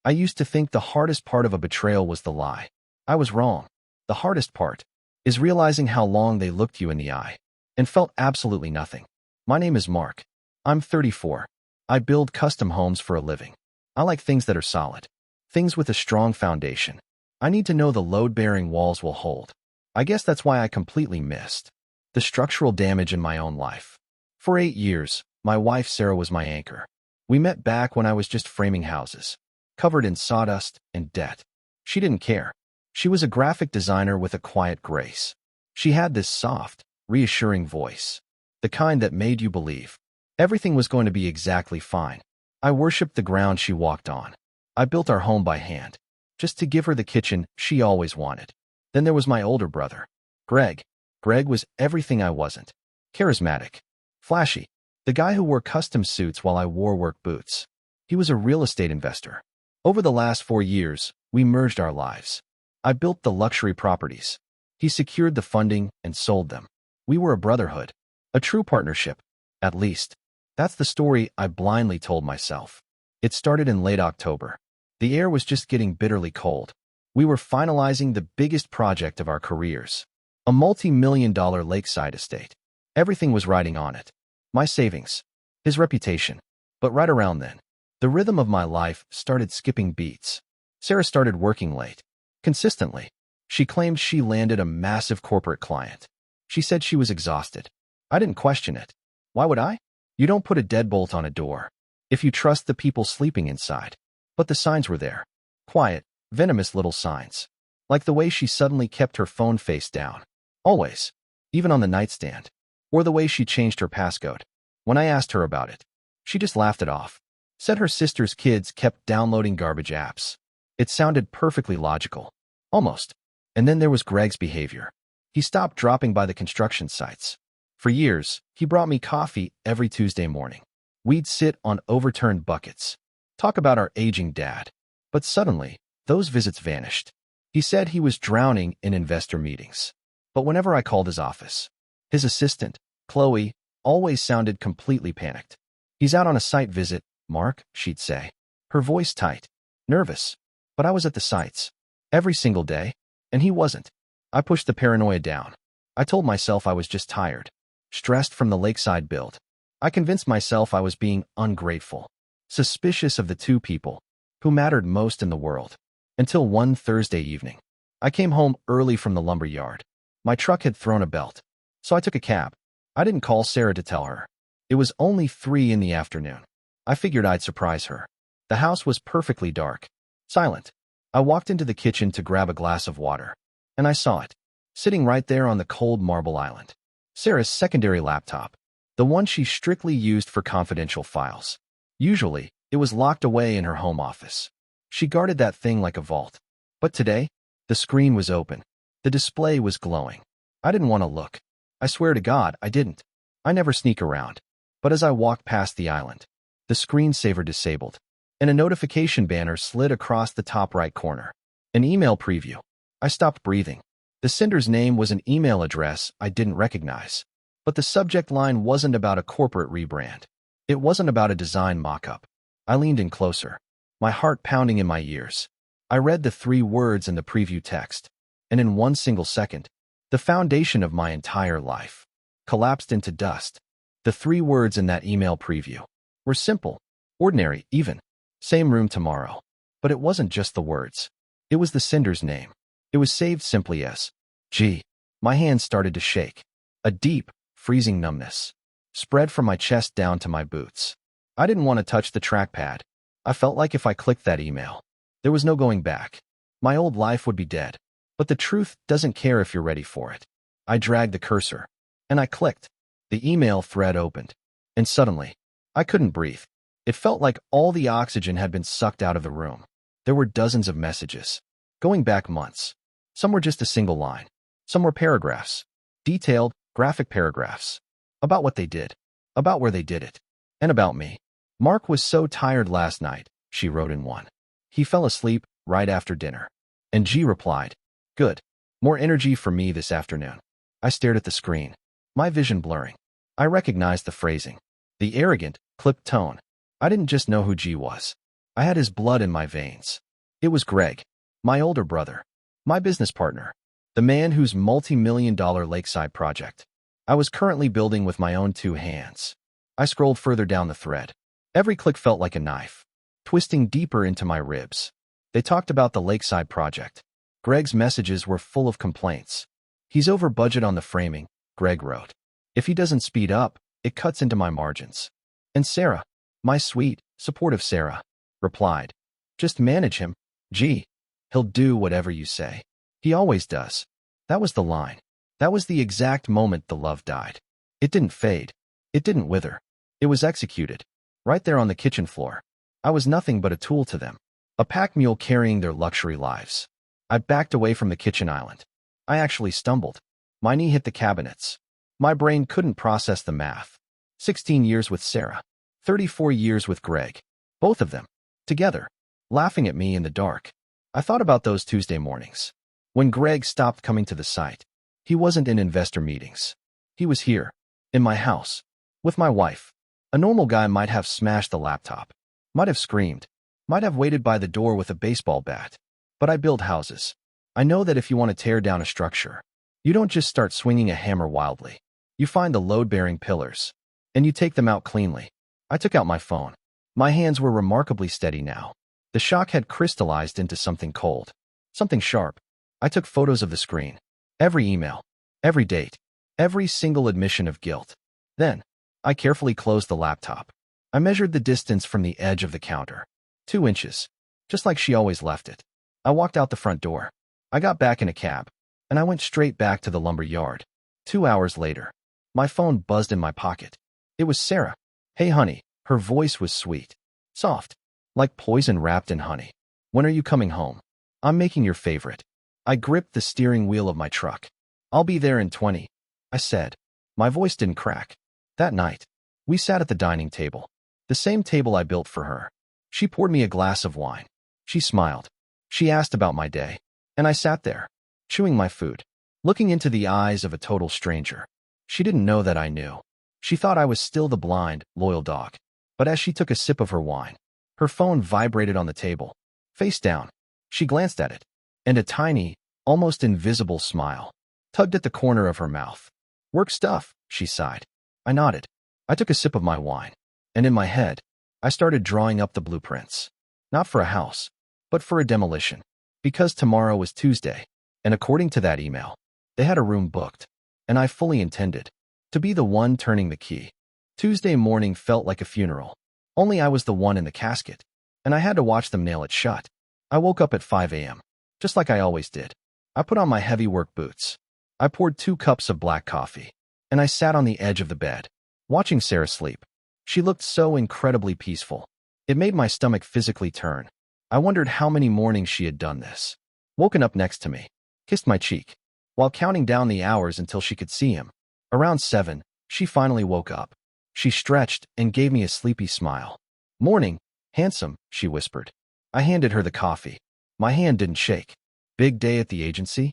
I used to think the hardest part of a betrayal was the lie. I was wrong. The hardest part is realizing how long they looked you in the eye and felt absolutely nothing. My name is Mark. I'm 34. I build custom homes for a living. I like things that are solid, things with a strong foundation. I need to know the load-bearing walls will hold. I guess that's why I completely missed the structural damage in my own life. For 8 years, my wife Sarah was my anchor. We met back when I was just framing houses, covered in sawdust and debt. She didn't care. She was a graphic designer with a quiet grace. She had this soft, reassuring voice, the kind that made you believe everything was going to be exactly fine. I worshipped the ground she walked on. I built our home by hand, just to give her the kitchen she always wanted. Then there was my older brother, Greg. Greg was everything I wasn't. Charismatic, flashy, the guy who wore custom suits while I wore work boots. He was a real estate investor. Over the last 4 years, we merged our lives. I built the luxury properties. He secured the funding and sold them. We were a brotherhood, a true partnership, at least. That's the story I blindly told myself. It started in late October. The air was just getting bitterly cold. We were finalizing the biggest project of our careers, a multi-million-dollar lakeside estate. Everything was riding on it. My savings, his reputation. But right around then, the rhythm of my life started skipping beats. Sarah started working late, consistently. She claimed she landed a massive corporate client. She said she was exhausted. I didn't question it. Why would I? You don't put a deadbolt on a door if you trust the people sleeping inside. But the signs were there. Quiet, venomous little signs. Like the way she suddenly kept her phone face down. Always. Even on the nightstand. Or the way she changed her passcode. When I asked her about it, she just laughed it off. Said her sister's kids kept downloading garbage apps. It sounded perfectly logical. Almost. And then there was Greg's behavior. He stopped dropping by the construction sites. For years, he brought me coffee every Tuesday morning. We'd sit on overturned buckets, talk about our aging dad. But suddenly, those visits vanished. He said he was drowning in investor meetings. But whenever I called his office, his assistant, Qley, always sounded completely panicked. He's out on a site visit, Mark, she'd say. Her voice tight, nervous. But I was at the sites, every single day, and he wasn't. I pushed the paranoia down. I told myself I was just tired, stressed from the lakeside build. I convinced myself I was being ungrateful, suspicious of the two people who mattered most in the world. Until one Thursday evening, I came home early from the lumber yard. My truck had thrown a belt, so I took a cab. I didn't call Sarah to tell her. It was only 3 in the afternoon. I figured I'd surprise her. The house was perfectly dark, silent. I walked into the kitchen to grab a glass of water, and I saw it, sitting right there on the cold marble island. Sarah's secondary laptop, the one she strictly used for confidential files. Usually, it was locked away in her home office. She guarded that thing like a vault. But today, the screen was open. The display was glowing. I didn't want to look. I swear to God, I didn't. I never sneak around. But as I walked past the island, the screensaver disabled, and a notification banner slid across the top right corner. An email preview. I stopped breathing. The sender's name was an email address I didn't recognize. But the subject line wasn't about a corporate rebrand. It wasn't about a design mock-up. I leaned in closer, my heart pounding in my ears. I read the 3 words in the preview text, and in one single second, the foundation of my entire life collapsed into dust. The 3 words in that email preview were simple, ordinary, even. Same room tomorrow. But it wasn't just the words. It was the sender's name. It was saved simply as G. My hands started to shake. A deep, freezing numbness spread from my chest down to my boots. I didn't want to touch the trackpad. I felt like if I clicked that email, there was no going back. My old life would be dead. But the truth doesn't care if you're ready for it. I dragged the cursor, and I clicked. The email thread opened, and suddenly, I couldn't breathe. It felt like all the oxygen had been sucked out of the room. There were dozens of messages, going back months. Some were just a single line. Some were paragraphs, detailed, graphic paragraphs, about what they did, about where they did it, and about me. Mark was so tired last night, she wrote in one. He fell asleep right after dinner. And G replied, good. More energy for me this afternoon. I stared at the screen, my vision blurring. I recognized the phrasing, the arrogant, clipped tone. I didn't just know who G was. I had his blood in my veins. It was Greg, my older brother, my business partner, the man whose multi-million-dollar lakeside project I was currently building with my own 2 hands. I scrolled further down the thread. Every click felt like a knife, twisting deeper into my ribs. They talked about the lakeside project. Greg's messages were full of complaints. He's over budget on the framing, Greg wrote. If he doesn't speed up, it cuts into my margins. And Sarah, my sweet, supportive Sarah, replied, just manage him. Gee, he'll do whatever you say. He always does. That was the line. That was the exact moment the love died. It didn't fade. It didn't wither. It was executed. Right there on the kitchen floor. I was nothing but a tool to them. A pack mule carrying their luxury lives. I backed away from the kitchen island. I actually stumbled. My knee hit the cabinets. My brain couldn't process the math. 16 years with Sarah. 34 years with Greg. Both of them. Together. Laughing at me in the dark. I thought about those Tuesday mornings. When Greg stopped coming to the site. He wasn't in investor meetings. He was here. In my house. With my wife. A normal guy might have smashed the laptop. Might have screamed. Might have waited by the door with a baseball bat. But I build houses. I know that if you want to tear down a structure, you don't just start swinging a hammer wildly. You find the load-bearing pillars. And you take them out cleanly. I took out my phone. My hands were remarkably steady now. The shock had crystallized into something cold. Something sharp. I took photos of the screen. Every email. Every date. Every single admission of guilt. Then, I carefully closed the laptop. I measured the distance from the edge of the counter. 2 inches. Just like she always left it. I walked out the front door. I got back in a cab. And I went straight back to the lumber yard. 2 hours later. My phone buzzed in my pocket. It was Sarah. Hey honey. Her voice was sweet. Soft. Like poison wrapped in honey. When are you coming home? I'm making your favorite. I gripped the steering wheel of my truck. I'll be there in 20, I said. My voice didn't crack. That night, we sat at the dining table. The same table I built for her. She poured me a glass of wine. She smiled. She asked about my day. And I sat there, chewing my food, looking into the eyes of a total stranger. She didn't know that I knew. She thought I was still the blind, loyal dog. But as she took a sip of her wine, her phone vibrated on the table. Face down, she glanced at it. And a tiny, almost invisible smile tugged at the corner of her mouth. Work stuff, she sighed. I nodded. I took a sip of my wine. And in my head, I started drawing up the blueprints. Not for a house, but for a demolition. Because tomorrow was Tuesday. And according to that email, they had a room booked. And I fully intended to be the one turning the key. Tuesday morning felt like a funeral. Only I was the one in the casket. And I had to watch them nail it shut. I woke up at 5 a.m. Just like I always did. I put on my heavy work boots. I poured 2 cups of black coffee. And I sat on the edge of the bed, watching Sarah sleep. She looked so incredibly peaceful. It made my stomach physically turn. I wondered how many mornings she had done this. Woken up next to me, kissed my cheek, while counting down the hours until she could see him. Around 7, she finally woke up. She stretched and gave me a sleepy smile. Morning, handsome, she whispered. I handed her the coffee. My hand didn't shake. Big day at the agency?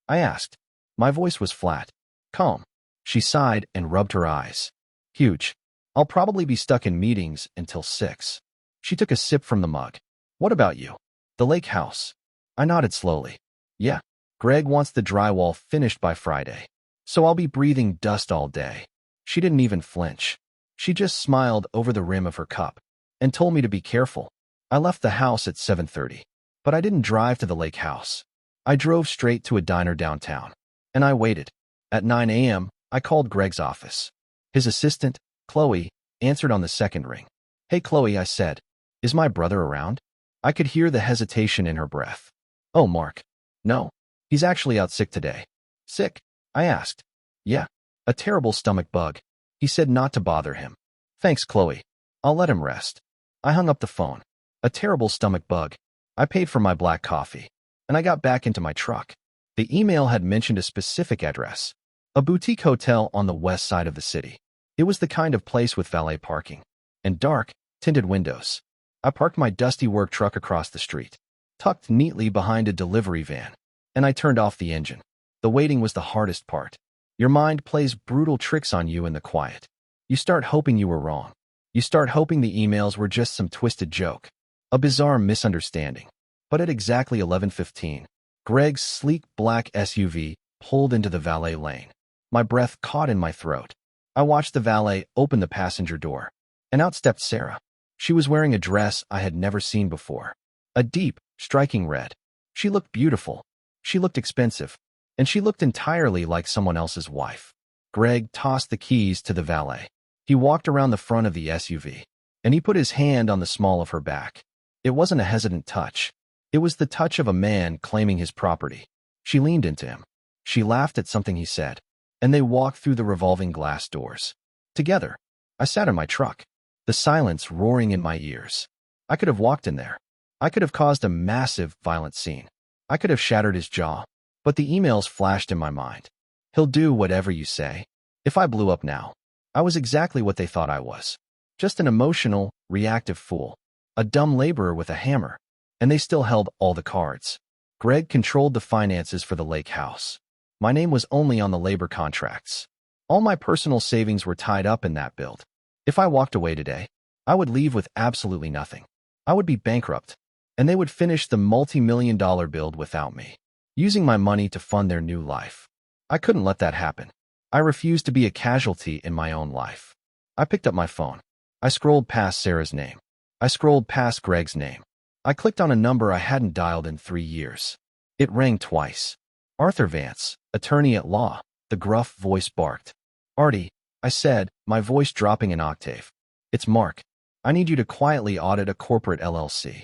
I asked. My voice was flat. Calm. She sighed and rubbed her eyes. Huge. I'll probably be stuck in meetings until 6. She took a sip from the mug. What about you? The lake house. I nodded slowly. Yeah. Greg wants the drywall finished by Friday. So I'll be breathing dust all day. She didn't even flinch. She just smiled over the rim of her cup and told me to be careful. I left the house at 7:30, but I didn't drive to the lake house. I drove straight to a diner downtown, and I waited. At 9 a.m., I called Greg's office. His assistant, Qley, answered on the second ring. Hey Qley, I said. Is my brother around? I could hear the hesitation in her breath. Oh, Mark. No. He's actually out sick today. Sick? I asked. Yeah. A terrible stomach bug. He said not to bother him. Thanks, Qley. I'll let him rest. I hung up the phone. A terrible stomach bug. I paid for my black coffee. And I got back into my truck. The email had mentioned a specific address. A boutique hotel on the west side of the city. It was the kind of place with valet parking. And dark, tinted windows. I parked my dusty work truck across the street, tucked neatly behind a delivery van. And I turned off the engine. The waiting was the hardest part. Your mind plays brutal tricks on you in the quiet. You start hoping you were wrong. You start hoping the emails were just some twisted joke. A bizarre misunderstanding. But at exactly 11:15, Greg's sleek black SUV pulled into the valet lane. My breath caught in my throat. I watched the valet open the passenger door, and out stepped Sarah. She was wearing a dress I had never seen before. A deep, striking red. She looked beautiful. She looked expensive. And she looked entirely like someone else's wife. Greg tossed the keys to the valet. He walked around the front of the SUV, and he put his hand on the small of her back. It wasn't a hesitant touch. It was the touch of a man claiming his property. She leaned into him. She laughed at something he said, and they walked through the revolving glass doors. Together, I sat in my truck, the silence roaring in my ears. I could have walked in there. I could have caused a massive, violent scene. I could have shattered his jaw. But the emails flashed in my mind. He'll do whatever you say. If I blew up now, I was exactly what they thought I was. Just an emotional, reactive fool. A dumb laborer with a hammer. And they still held all the cards. Greg controlled the finances for the lake house. My name was only on the labor contracts. All my personal savings were tied up in that build. If I walked away today, I would leave with absolutely nothing. I would be bankrupt, and they would finish the multi-million-dollar build without me, using my money to fund their new life. I couldn't let that happen. I refused to be a casualty in my own life. I picked up my phone. I scrolled past Sarah's name. I scrolled past Greg's name. I clicked on a number I hadn't dialed in 3 years. It rang twice. Arthur Vance, attorney at law, the gruff voice barked. Artie, I said, my voice dropping an octave. It's Mark. I need you to quietly audit a corporate LLC.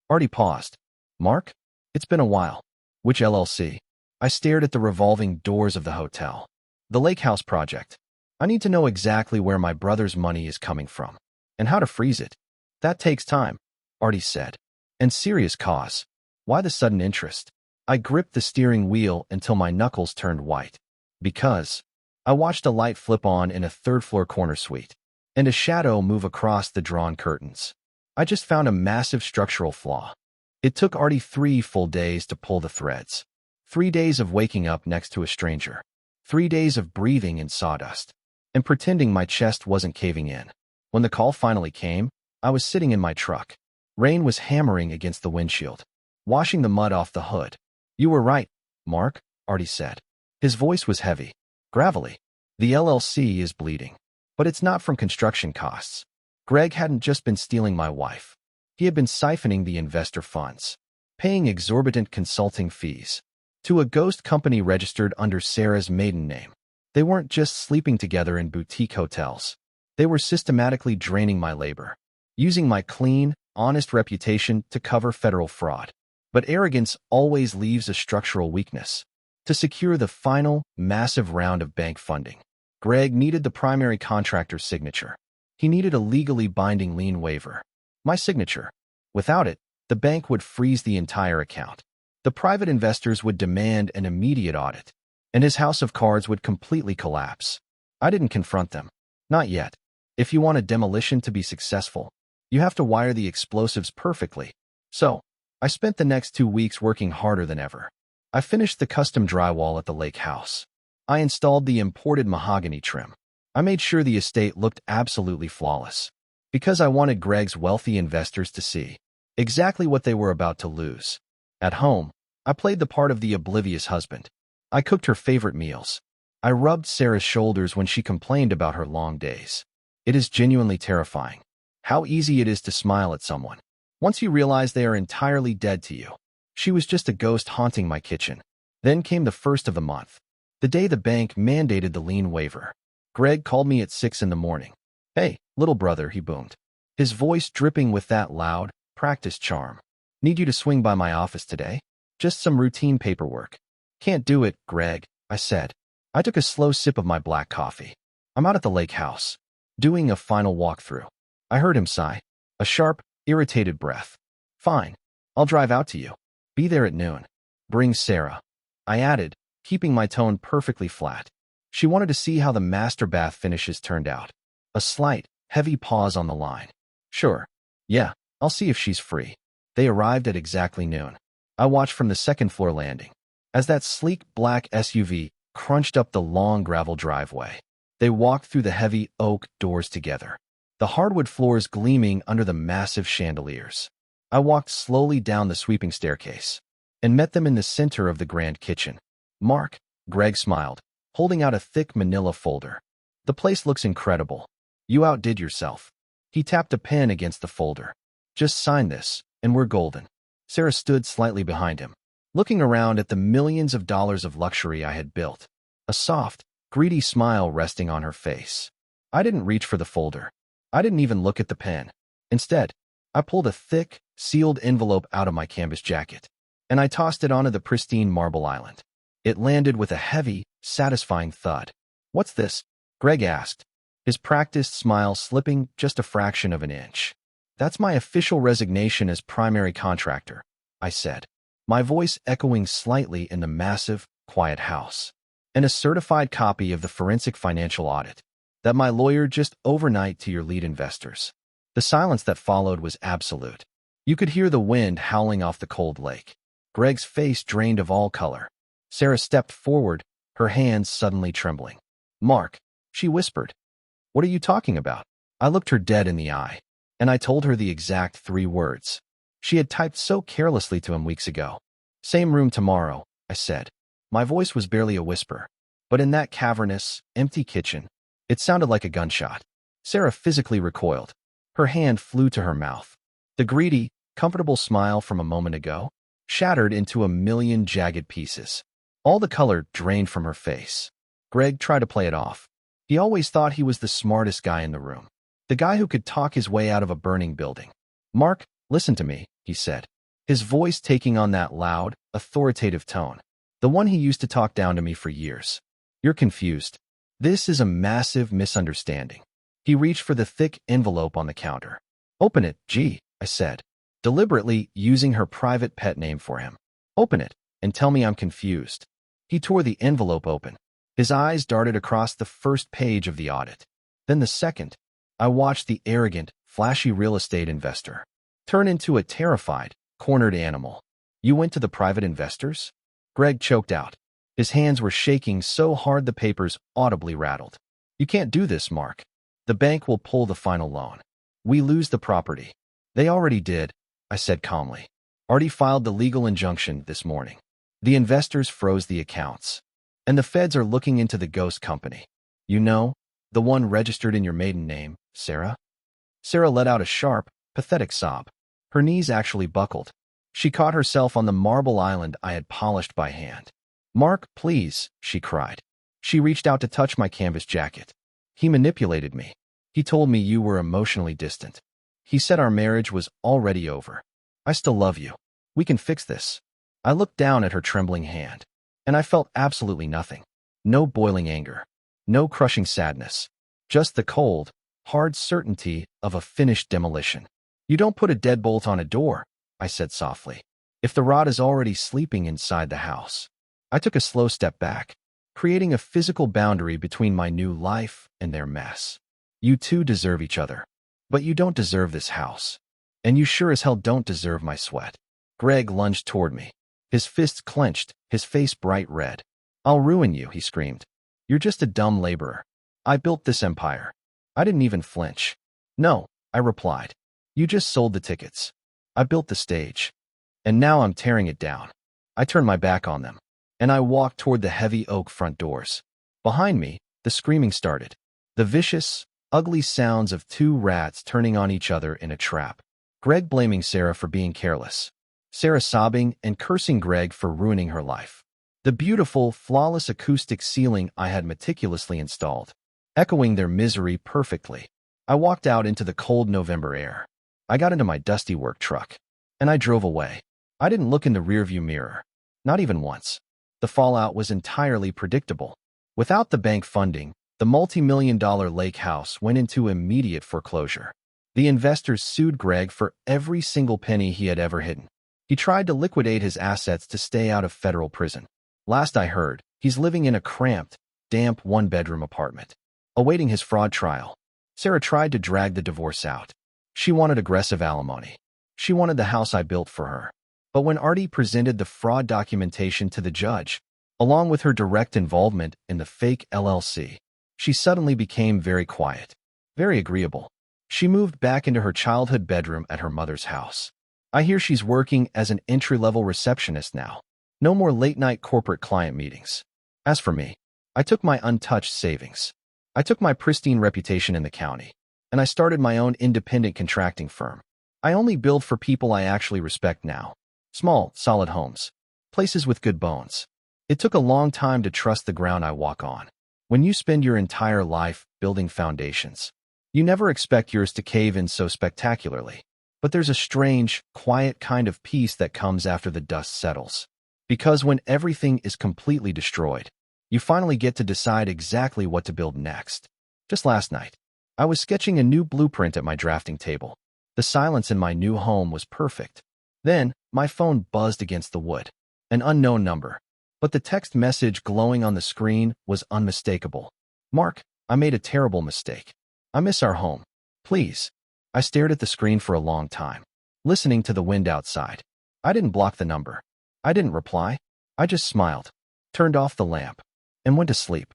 Artie paused. Mark? It's been a while. Which LLC? I stared at the revolving doors of the hotel. The Lake House project. I need to know exactly where my brother's money is coming from, and how to freeze it. That takes time, Artie said. And serious cause. Why the sudden interest? I gripped the steering wheel until my knuckles turned white. Because I watched a light flip on in a third-floor corner suite, and a shadow move across the drawn curtains. I just found a massive structural flaw. It took Artie 3 full days to pull the threads. 3 days of waking up next to a stranger. 3 days of breathing in sawdust, and pretending my chest wasn't caving in. When the call finally came, I was sitting in my truck. Rain was hammering against the windshield, washing the mud off the hood. You were right, Mark, Artie said. His voice was heavy, gravelly. The LLC is bleeding, but it's not from construction costs. Greg hadn't just been stealing my wife. He had been siphoning the investor funds, paying exorbitant consulting fees to a ghost company registered under Sarah's maiden name. They weren't just sleeping together in boutique hotels. They were systematically draining my labor, using my clean, honest reputation to cover federal fraud. But arrogance always leaves a structural weakness. To secure the final, massive round of bank funding, Greg needed the primary contractor's signature. He needed a legally binding lien waiver. My signature. Without it, the bank would freeze the entire account. The private investors would demand an immediate audit, and his house of cards would completely collapse. I didn't confront them. Not yet. If you want a demolition to be successful, you have to wire the explosives perfectly. So, I spent the next 2 weeks working harder than ever. I finished the custom drywall at the lake house. I installed the imported mahogany trim. I made sure the estate looked absolutely flawless, because I wanted Greg's wealthy investors to see exactly what they were about to lose. At home, I played the part of the oblivious husband. I cooked her favorite meals. I rubbed Sarah's shoulders when she complained about her long days. It is genuinely terrifying how easy it is to smile at someone once you realize they are entirely dead to you. She was just a ghost haunting my kitchen. Then came the first of the month, the day the bank mandated the lien waiver. Greg called me at 6 in the morning. Hey, little brother, he boomed, his voice dripping with that loud, practiced charm. Need you to swing by my office today? Just some routine paperwork. Can't do it, Greg, I said. I took a slow sip of my black coffee. I'm out at the lake house, doing a final walkthrough. I heard him sigh, a sharp, irritated breath. Fine, I'll drive out to you. Be there at noon. Bring Sarah. I added, keeping my tone perfectly flat. She wanted to see how the master bath finishes turned out. A slight, heavy pause on the line. Sure. Yeah, I'll see if she's free. They arrived at exactly noon. I watched from the second-floor landing as that sleek black SUV crunched up the long gravel driveway. They walked through the heavy oak doors together, the hardwood floors gleaming under the massive chandeliers. I walked slowly down the sweeping staircase and met them in the center of the grand kitchen. Mark, Greg smiled, holding out a thick manila folder. The place looks incredible. You outdid yourself. He tapped a pen against the folder. Just sign this, and we're golden. Sarah stood slightly behind him, looking around at the millions of dollars of luxury I had built, a soft, greedy smile resting on her face. I didn't reach for the folder. I didn't even look at the pen. Instead, I pulled a thick, sealed envelope out of my canvas jacket, and I tossed it onto the pristine marble island. It landed with a heavy, satisfying thud. "What's this?" Greg asked, his practiced smile slipping just a fraction of an inch. "That's my official resignation as primary contractor," I said, my voice echoing slightly in the massive, quiet house. "And a certified copy of the forensic financial audit that my lawyer just overnight to your lead investors." The silence that followed was absolute. You could hear the wind howling off the cold lake. Greg's face drained of all color. Sarah stepped forward, her hands suddenly trembling. "Mark," she whispered. "What are you talking about?" I looked her dead in the eye, and I told her the exact 3 words she had typed so carelessly to him weeks ago. "Same room tomorrow," I said. My voice was barely a whisper, but in that cavernous, empty kitchen, it sounded like a gunshot. Sarah physically recoiled. Her hand flew to her mouth. The greedy, comfortable smile from a moment ago shattered into a million jagged pieces. All the color drained from her face. Greg tried to play it off. He always thought he was the smartest guy in the room, the guy who could talk his way out of a burning building. "Mark, listen to me," he said, his voice taking on that loud, authoritative tone, the one he used to talk down to me for years. "You're confused. This is a massive misunderstanding." He reached for the thick envelope on the counter. "Open it, G," I said, deliberately using her private pet name for him. "Open it, and tell me I'm confused." He tore the envelope open. His eyes darted across the first page of the audit. Then the second. I watched the arrogant, flashy real estate investor turn into a terrified, cornered animal. "You went to the private investors?" Greg choked out. His hands were shaking so hard the papers audibly rattled. "You can't do this, Mark. The bank will pull the final loan. We lose the property." "They already did," I said calmly. "Already filed the legal injunction this morning. The investors froze the accounts. And the feds are looking into the ghost company. You know, the one registered in your maiden name, Sarah?" Sarah let out a sharp, pathetic sob. Her knees actually buckled. She caught herself on the marble island I had polished by hand. "Mark, please," she cried. She reached out to touch my canvas jacket. "He manipulated me. He told me you were emotionally distant. He said our marriage was already over. I still love you. We can fix this." I looked down at her trembling hand, and I felt absolutely nothing. No boiling anger. No crushing sadness. Just the cold, hard certainty of a finished demolition. "You don't put a deadbolt on a door," I said softly, "if the rot is already sleeping inside the house." I took a slow step back, creating a physical boundary between my new life and their mess. "You two deserve each other. But you don't deserve this house. And you sure as hell don't deserve my sweat." Greg lunged toward me, his fists clenched, his face bright red. "I'll ruin you," he screamed. "You're just a dumb laborer. I built this empire." I didn't even flinch. "No," I replied. "You just sold the tickets. I built the stage. And now I'm tearing it down." I turned my back on them, and I walked toward the heavy oak front doors. Behind me, the screaming started. The vicious, ugly sounds of 2 rats turning on each other in a trap. Greg blaming Sarah for being careless. Sarah sobbing and cursing Greg for ruining her life. The beautiful, flawless acoustic ceiling I had meticulously installed, echoing their misery perfectly. I walked out into the cold November air. I got into my dusty work truck, and I drove away. I didn't look in the rearview mirror. Not even once. The fallout was entirely predictable. Without the bank funding, the multi-million-dollar lake house went into immediate foreclosure. The investors sued Greg for every single penny he had ever hidden. He tried to liquidate his assets to stay out of federal prison. Last I heard, he's living in a cramped, damp 1-bedroom apartment, awaiting his fraud trial. Sarah tried to drag the divorce out. She wanted aggressive alimony. She wanted the house I built for her. But when Artie presented the fraud documentation to the judge, along with her direct involvement in the fake LLC, she suddenly became very quiet, very agreeable. She moved back into her childhood bedroom at her mother's house. I hear she's working as an entry-level receptionist now. No more late-night corporate client meetings. As for me, I took my untouched savings. I took my pristine reputation in the county, and I started my own independent contracting firm. I only build for people I actually respect now. Small, solid homes. Places with good bones. It took a long time to trust the ground I walk on. When you spend your entire life building foundations, you never expect yours to cave in so spectacularly. But there's a strange, quiet kind of peace that comes after the dust settles. Because when everything is completely destroyed, you finally get to decide exactly what to build next. Just last night, I was sketching a new blueprint at my drafting table. The silence in my new home was perfect. Then, my phone buzzed against the wood. An unknown number. But the text message glowing on the screen was unmistakable. Mark, I made a terrible mistake. I miss our home. Please. I stared at the screen for a long time, listening to the wind outside. I didn't block the number. I didn't reply. I just smiled, turned off the lamp, and went to sleep.